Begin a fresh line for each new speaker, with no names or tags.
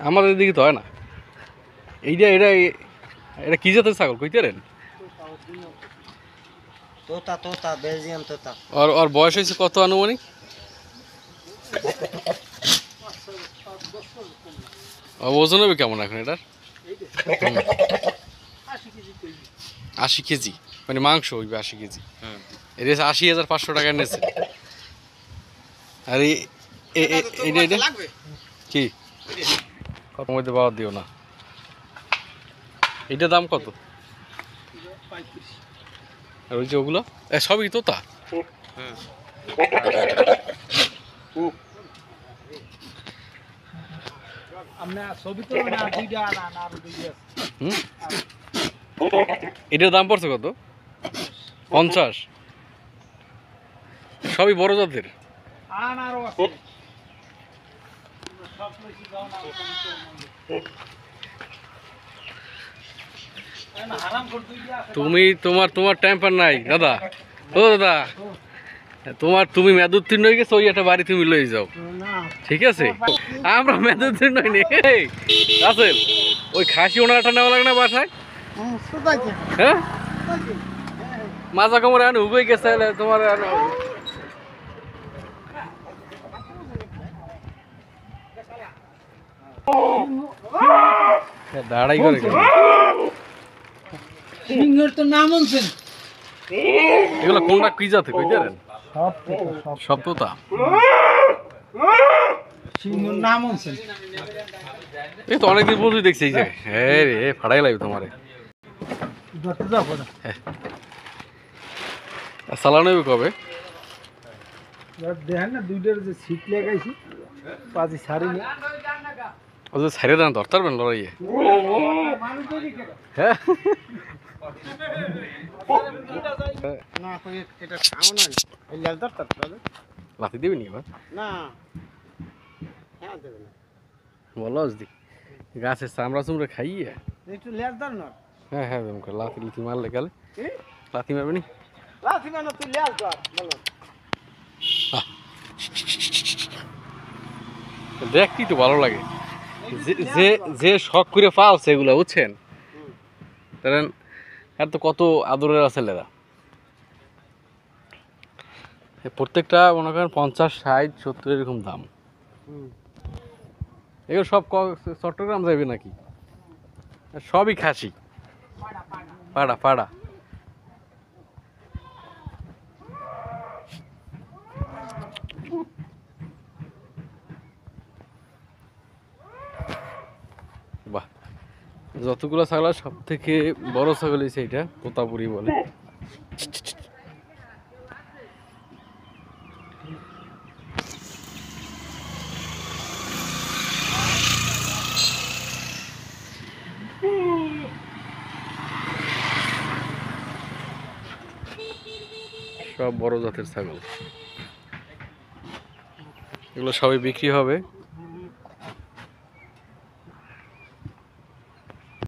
আমাদের দিকে তো হয় না। এইটা এটা এটা কি জাতের ছাগল কইতে পারেন?
তোতা তোতা বেলজিয়াম তোতা।
আর আর বয়স হয়েছে কত আনুমানিক? ওজন হবে কেমন এখন এটার? 80 কেজি, মানে মাংস হইবে 80 কেজি। এটা 80,500 টাকা নিয়েছে। আর এইটা কি কত মধ্যে পাওয়া দিও না। এইটার দাম কত? আর ওই যে ওগুলো সবই তোতা। এটার দাম পড়ছে কত? 50। সবই বড় জাতের। তুমি তোমার তোমার টেম্পার নাই দাদা। ও দাদা, তুমি মেয়াদ উত্তীর্ণ হয়ে গেছো, ওই একটা বাড়ি তুমি লয়ে যাও, ঠিক আছে? আমরা মেয়াদ উত্তীর্ণ হইনি। আসেল ওই খাসি ওনাটা নেওয়া লাগে না বাসায়? হ্যাঁ, মাজা কামড়ে আনো উবে গেছে তোমার। দাঁড়াই করে
সিংহের তো নাম আনছেন।
এগুলো কোনটা কি জাতে কইতে পারেন? সব তোতা।
সিংহের নাম আনছেন।
এই তো অনেকদিন বন্ধু দেখছি এই জায়গায়। হ্যাঁ রে, ফাড়াই লাগবে তোমারে। চালানো হবে কবে?
দেখেন না দুইটার যে সিট লাগাইছি পাঁচি ছাড়ি না।
ও যে ছাড়িয়ে দেন ধরতে পারবেন লড়াইয়ে? হ্যাঁ লাথি দেবে নি এবার? বলো দি গাছের চামড়া চুমড়া খাইয়ে
একটু লেজ ধর না।
হ্যাঁ হ্যাঁ, লাথি লিথি মারলে গেলে লাথি মারবে নি।
লাথি মানে তুই লেজ ধর বলো।
দেখতেই তো ভালো লাগে, যে যে শখ করে পালছে এগুলো, বুঝছেন? কারণ আর তো কত আদরের আছে লেরা। প্রত্যেকটা মনে করেন 50, 60, 70 এরকম দাম। এগুলো সব চট্টগ্রাম যাবে নাকি? সবই খাসি, পাড়া পাড়া। বাহ, যতগুলো ছাগল সব থেকে বড় ছাগল হয়েছে এটা, তোতাপুরি বলে। সব বড় জাতের ছাগল, এগুলো সবই বিক্রি হবে।